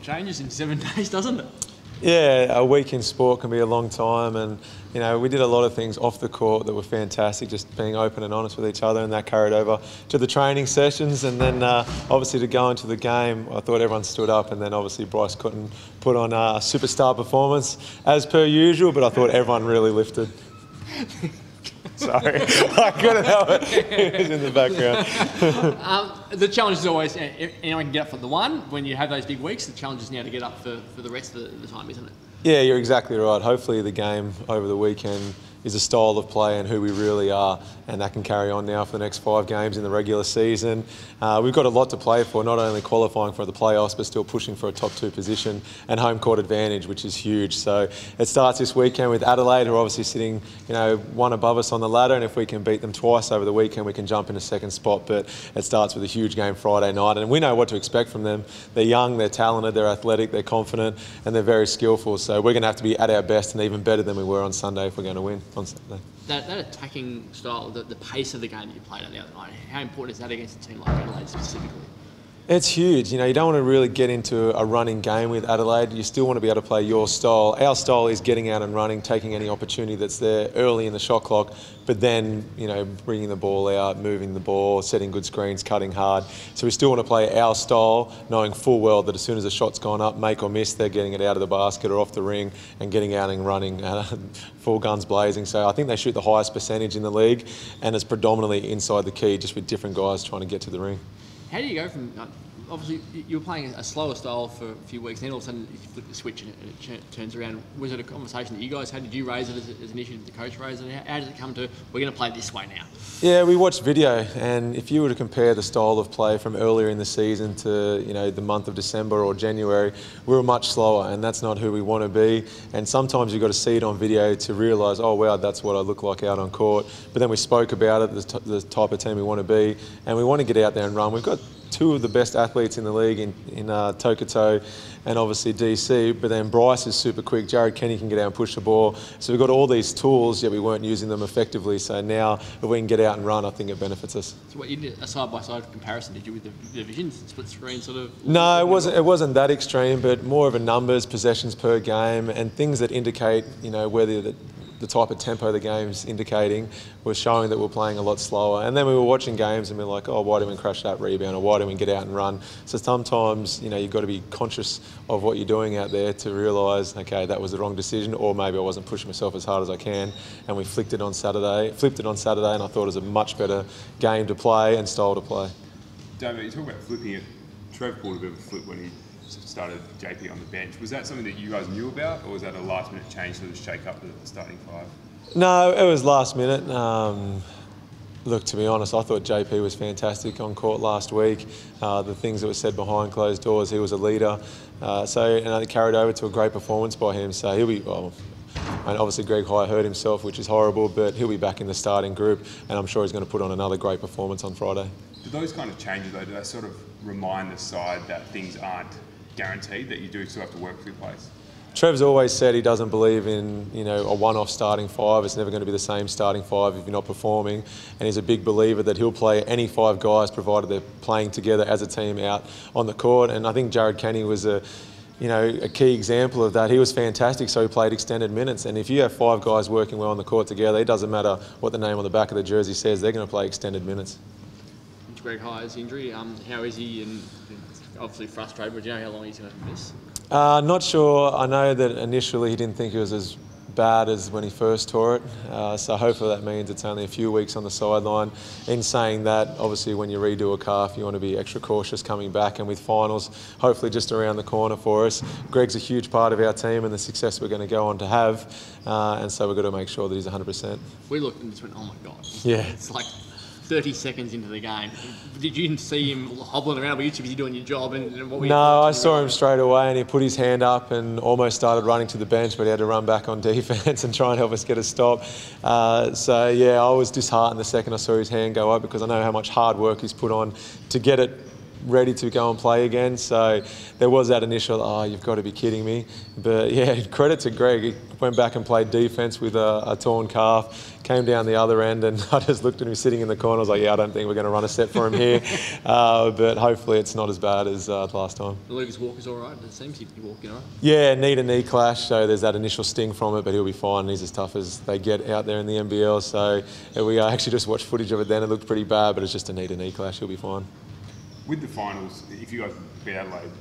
changes in 7 days, doesn't it? Yeah, a week in sport can be a long time, and you know, we did a lot of things off the court that were fantastic, just being open and honest with each other, and that carried over to the training sessions, and then obviously to go into the game, I thought everyone stood up, and then obviously Bryce couldn't put on a superstar performance as per usual, but I thought everyone really lifted. Sorry, I couldn't help it. It was in the background. The challenge is always, anyone can get up for the one. When you have those big weeks, the challenge is now to get up for the rest of the time, isn't it? Yeah, you're exactly right. Hopefully the game over the weekend is a style of play and who we really are, and that can carry on now for the next 5 games in the regular season. We've got a lot to play for, not only qualifying for the playoffs, but still pushing for a top 2 position and home court advantage, which is huge. So it starts this weekend with Adelaide, who are obviously sitting, you know, one above us on the ladder, and if we can beat them twice over the weekend, we can jump in a second spot. But it starts with a huge game Friday night, and we know what to expect from them. They're young, they're talented, they're athletic, they're confident, and they're very skillful. So we're going to have to be at our best and even better than we were on Sunday if we're going to win on Saturday. That attacking style, the pace of the game that you played the other night, how important is that against a team like Adelaide specifically? It's huge. You know, you don't want to really get into a running game with Adelaide. You still want to be able to play your style. Our style is getting out and running, taking any opportunity that's there early in the shot clock, but then, you know, bringing the ball out, moving the ball, setting good screens, cutting hard. So we still want to play our style, knowing full well that as soon as the shot's gone up, make or miss, they're getting it out of the basket or off the ring and getting out and running full guns blazing. So I think they shoot the highest percentage in the league, and it's predominantly inside the key, just with different guys trying to get to the ring. How do you go from, obviously you were playing a slower style for a few weeks, then all of a sudden you flip the switch and it turns around. Was it a conversation that you guys had? Did you raise it as an issue? Did the coach raise it? How does it come to, we're going to play this way now? Yeah, we watched video, and if you were to compare the style of play from earlier in the season to, you know, the month of December or January, we were much slower, and that's not who we want to be. And sometimes you've got to see it on video to realise, oh wow, that's what I look like out on court. But then we spoke about it, the type of team we want to be, and we want to get out there and run. We've got 2 of the best athletes in the league in Tokoto and obviously DC, but then Bryce is super quick, Jared Kenny can get out and push the ball. So we've got all these tools, yet we weren't using them effectively. So now if we can get out and run, I think it benefits us. So what you did, a side-by-side comparison, did you with the divisions, split screen sort of? No, it wasn't that extreme, but more of a numbers, possessions per game, and things that indicate, you know, whether the type of tempo the game's indicating was showing that we're playing a lot slower. And then we were watching games and we're like, oh, why didn't we crash that rebound, or why didn't we get out and run? So sometimes, you know, you've got to be conscious of what you're doing out there to realise, okay, that was the wrong decision, or maybe I wasn't pushing myself as hard as I can. And we flipped it on Saturday, and I thought it was a much better game to play and style to play. Damian, you talk about flipping it. Trev called a bit of a flip when he started JP on the bench. Was that something that you guys knew about, or was that a last minute change to shake up the starting 5? No, it was last minute. Look, to be honest, I thought JP was fantastic on court last week. The things that were said behind closed doors, he was a leader. And it carried over to a great performance by him. So he'll be, and obviously Greg High hurt himself, which is horrible, but he'll be back in the starting group, and I'm sure he's going to put on another great performance on Friday. Do those kind of changes, though, do they sort of remind the side that things aren't guaranteed, that you do still have to work for your place? Trev's always said he doesn't believe in, you know, a one-off starting 5. It's never going to be the same starting 5 if you're not performing. And he's a big believer that he'll play any 5 guys provided they're playing together as a team out on the court. And I think Jared Kenny was a key example of that. He was fantastic, so he played extended minutes. And if you have 5 guys working well on the court together, it doesn't matter what the name on the back of the jersey says, they're going to play extended minutes. Greg High's injury, how is he? And obviously frustrated, but do you know how long he's going to miss? Not sure. I know that initially he didn't think it was as bad as when he first tore it. So hopefully that means it's only a few weeks on the sideline. In saying that, obviously when you redo a calf, you want to be extra cautious coming back, and with finals hopefully just around the corner for us. Greg's a huge part of our team and the success we're going to go on to have, and so we've got to make sure that he's 100%. We looked and just went, oh my God. Yeah. It's like 30 seconds into the game. Did you see him hobbling around? Were you too busy doing your job? And what were No, I saw him straight away, and he put his hand up and almost started running to the bench, but he had to run back on defence and try and help us get a stop. So yeah, I was disheartened the second I saw his hand go up, because I know how much hard work he's put on to get it ready to go and play again. So there was that initial, oh, you've got to be kidding me. But yeah, credit to Greg. He went back and played defence with a torn calf, came down the other end, and I just looked at him sitting in the corner. I was like, yeah, I don't think we're going to run a set for him here. But hopefully it's not as bad as last time. Lucas Walker's all right. It seems he's walking all right. Yeah, knee-to-knee clash, so there's that initial sting from it, but he'll be fine. He's as tough as they get out there in the NBL. So we actually just watched footage of it then. It looked pretty bad, but it's just a knee-to-knee clash. He'll be fine. With the finals, if you guys beat Adelaide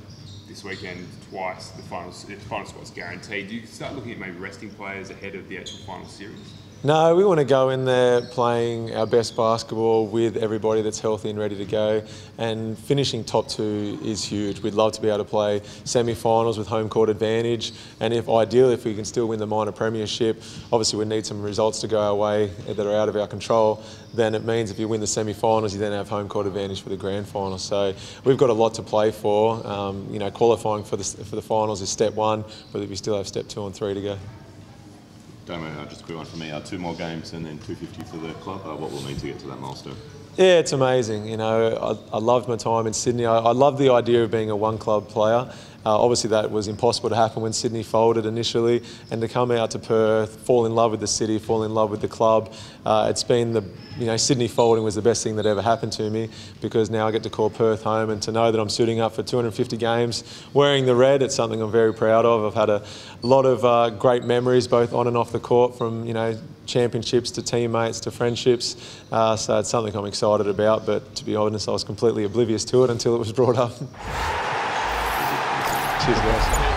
this weekend twice, the final spot's guaranteed. Do you start looking at maybe resting players ahead of the actual final series? No, we want to go in there playing our best basketball with everybody that's healthy and ready to go, and finishing top 2 is huge. We'd love to be able to play semi-finals with home court advantage, and if we can still win the minor premiership, obviously we need some results to go our way that are out of our control. Then it means if you win the semi-finals, you then have home court advantage for the grand final. So we've got a lot to play for. Qualifying for the finals is step 1, but we still have step 2 and 3 to go. Damian, just a quick one for me. 2 more games and then 250 for the club. What will need to get to that milestone? Yeah, it's amazing. I loved my time in Sydney. I love the idea of being a one-club player. Obviously, that was impossible to happen when Sydney folded initially, and to come out to Perth, fall in love with the city, fall in love with the club. It's been Sydney folding was the best thing that ever happened to me, because now I get to call Perth home, and to know that I'm suiting up for 250 games wearing the red, it's something I'm very proud of. I've had a lot of great memories, both on and off the court, from championships to teammates to friendships. So it's something I'm excited about, but to be honest, I was completely oblivious to it until it was brought up. Cheers, guys.